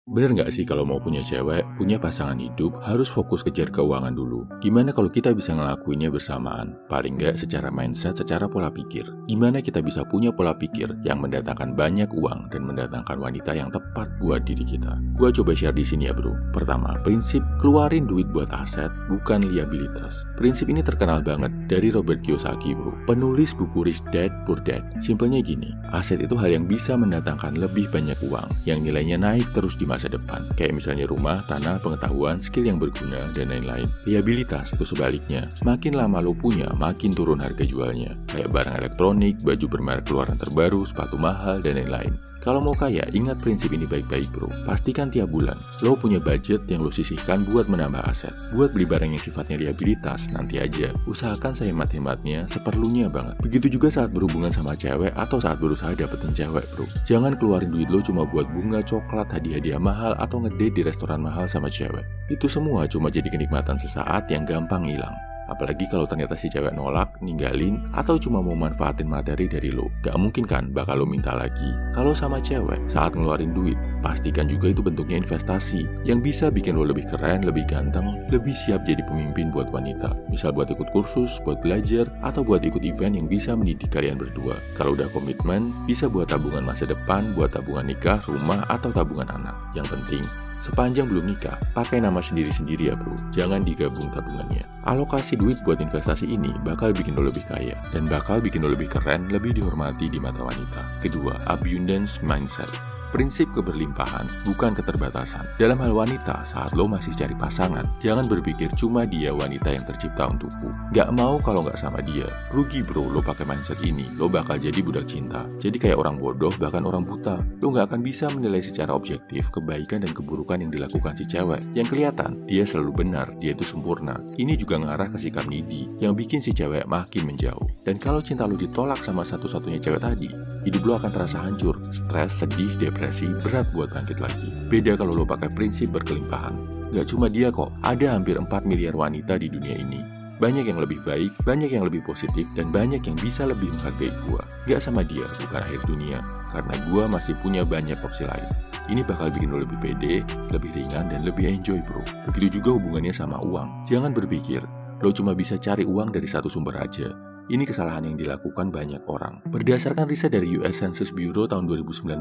Bener nggak sih kalau mau punya cewek, punya pasangan hidup, harus fokus kejar keuangan dulu? Gimana kalau kita bisa ngelakuinnya bersamaan? Paling nggak secara mindset, secara pola pikir. Gimana kita bisa punya pola pikir yang mendatangkan banyak uang dan mendatangkan wanita yang tepat buat diri kita? Gua coba share di sini ya bro. Pertama, prinsip keluarin duit buat aset, bukan liabilitas. Prinsip ini terkenal banget dari Robert Kiyosaki bro, penulis buku Rich Dad Poor Dad. Simpelnya gini, aset itu hal yang bisa mendatangkan lebih banyak uang, yang nilainya naik terus di masa depan, kayak misalnya rumah, tanah, pengetahuan, skill yang berguna, dan lain-lain. Liabilitas itu sebaliknya, makin lama lo punya, makin turun harga jualnya, kayak barang elektronik, baju bermerek keluaran terbaru, sepatu mahal, dan lain-lain. Kalau mau kaya, ingat prinsip ini baik-baik bro. Pastikan tiap bulan, lo punya budget yang lo sisihkan buat menambah aset. Buat beli barang yang sifatnya liabilitas, nanti aja. Usahakan sehemat-hematnya, seperlunya banget. Begitu juga saat berhubungan sama cewek atau saat berusaha dapetin cewek bro. Jangan keluarin duit lo cuma buat bunga, coklat, hadiah-hadiah mahal, atau ngedate di restoran mahal sama cewek. Itu semua cuma jadi kenikmatan sesaat yang gampang hilang. Apalagi kalau ternyata si cewek nolak, ninggalin, atau cuma mau manfaatin materi dari lo. Gak mungkin kan bakal lo minta lagi. Kalau sama cewek, saat ngeluarin duit, pastikan juga itu bentuknya investasi yang bisa bikin lo lebih keren, lebih ganteng, lebih siap jadi pemimpin buat wanita. Misal buat ikut kursus, buat belajar, atau buat ikut event yang bisa mendidik kalian berdua. Kalau udah komitmen, bisa buat tabungan masa depan, buat tabungan nikah, rumah, atau tabungan anak. Yang penting, sepanjang belum nikah, pakai nama sendiri-sendiri ya bro. Jangan digabung tabungannya. Alokasi duit buat investasi ini bakal bikin lo lebih kaya dan bakal bikin lo lebih keren, lebih dihormati di mata wanita. Kedua, abundance mindset. Prinsip keberlimpahan, bukan keterbatasan. Dalam hal wanita, saat lo masih cari pasangan, jangan berpikir cuma dia wanita yang tercipta untukku. Gak mau kalau gak sama dia. Rugi bro, lo pakai mindset ini, lo bakal jadi budak cinta. Jadi kayak orang bodoh, bahkan orang buta. Lo gak akan bisa menilai secara objektif kebaikan dan keburukan yang dilakukan si cewek. Yang kelihatan, dia selalu benar, dia itu sempurna. Ini juga ngarah ke sikap needy, yang bikin si cewek makin menjauh. Dan kalau cinta lo ditolak sama satu-satunya cewek tadi, hidup lo akan terasa hancur, stres, sedih, depresi, berat buat bangkit lagi. Beda kalau lo pakai prinsip berkelimpahan. Gak cuma dia kok, ada hampir 4 miliar wanita di dunia ini. Banyak yang lebih baik, banyak yang lebih positif, dan banyak yang bisa lebih menghargai gua. Gak sama dia, bukan akhir dunia, karena gua masih punya banyak opsi lain. Ini bakal bikin lo lebih pede, lebih ringan, dan lebih enjoy bro. Begitu juga hubungannya sama uang. Jangan berpikir, lo cuma bisa cari uang dari satu sumber aja. Ini kesalahan yang dilakukan banyak orang. Berdasarkan riset dari US Census Bureau tahun 2019,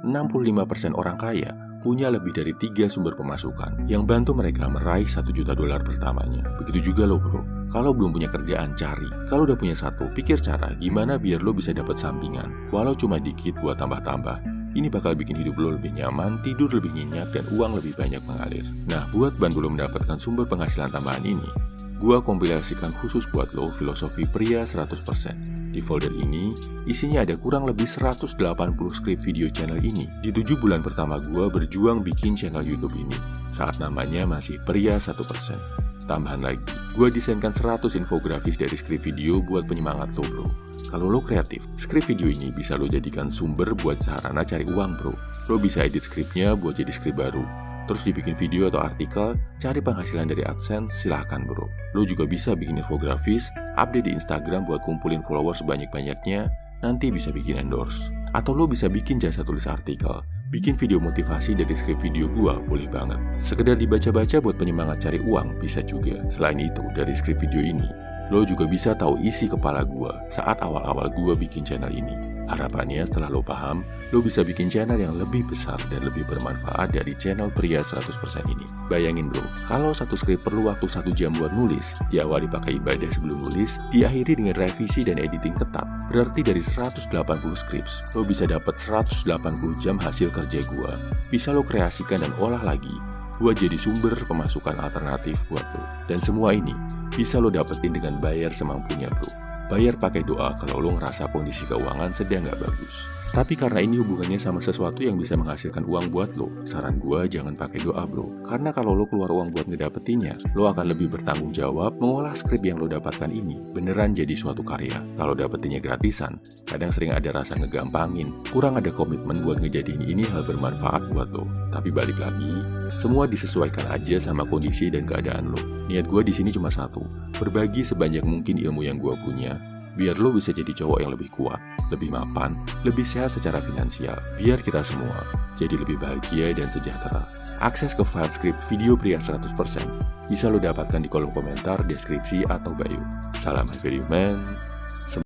65% orang kaya punya lebih dari 3 sumber pemasukan yang bantu mereka meraih $1 juta pertamanya. Begitu juga lo bro. Kalau belum punya kerjaan, cari. Kalau udah punya satu, pikir cara gimana biar lo bisa dapat sampingan. Walau cuma dikit buat tambah-tambah. Ini bakal bikin hidup lo lebih nyaman, tidur lebih nyenyak, dan uang lebih banyak mengalir. Nah, buat bantu lo mendapatkan sumber penghasilan tambahan ini, gua kompilasikan khusus buat lo filosofi pria 100%. Di folder ini, isinya ada kurang lebih 180 skrip video channel ini. Di 7 bulan pertama gua berjuang bikin channel YouTube ini, saat namanya masih pria 1%. Tambahan lagi, gua desainkan 100 infografis dari skrip video buat penyemangat lo bro. Kalau lo kreatif, skrip video ini bisa lo jadikan sumber buat sarana cari uang bro. Lo bisa edit skripnya buat jadi skrip baru. Terus dibikin video atau artikel, cari penghasilan dari AdSense, silahkan bro. Lo juga bisa bikin infografis, update di Instagram buat kumpulin followers sebanyak-banyaknya, nanti bisa bikin endorse. Atau lo bisa bikin jasa tulis artikel, bikin video motivasi dari skrip video gua, boleh banget. Sekedar dibaca-baca buat penyemangat cari uang, bisa juga. Selain itu, dari skrip video ini, lo juga bisa tahu isi kepala gua saat awal-awal gua bikin channel ini. Harapannya setelah lo paham, lo bisa bikin channel yang lebih besar dan lebih bermanfaat dari channel pria 100% ini. Bayangin bro, kalau satu skrip perlu waktu 1 jam buat nulis, diawali pakai ibadah sebelum nulis, diakhiri dengan revisi dan editing ketat. Berarti dari 180 skrips, lo bisa dapat 180 jam hasil kerja gua. Bisa lo kreasikan dan olah lagi, buat jadi sumber pemasukan alternatif buat lo. Dan semua ini bisa lo dapetin dengan bayar semampunya bro. Bayar pakai doa kalau lo ngerasa kondisi keuangan sedang gak bagus. Tapi karena ini hubungannya sama sesuatu yang bisa menghasilkan uang buat lo, saran gue jangan pakai doa bro. Karena kalau lo keluar uang buat ngedapetinnya, lo akan lebih bertanggung jawab mengolah skrip yang lo dapatkan ini beneran jadi suatu karya. Kalau dapetinnya gratisan, kadang sering ada rasa ngegampangin, kurang ada komitmen buat ngejadiin ini hal bermanfaat buat lo. Tapi balik lagi, semua disesuaikan aja sama kondisi dan keadaan lo. Niat gue di sini cuma satu, berbagi sebanyak mungkin ilmu yang gue punya, biar lo bisa jadi cowok yang lebih kuat, lebih mapan, lebih sehat secara finansial, biar kita semua jadi lebih bahagia dan sejahtera. Akses ke file script video pria 100% bisa lo dapatkan di kolom komentar, deskripsi, atau bio. Salam Happy Man.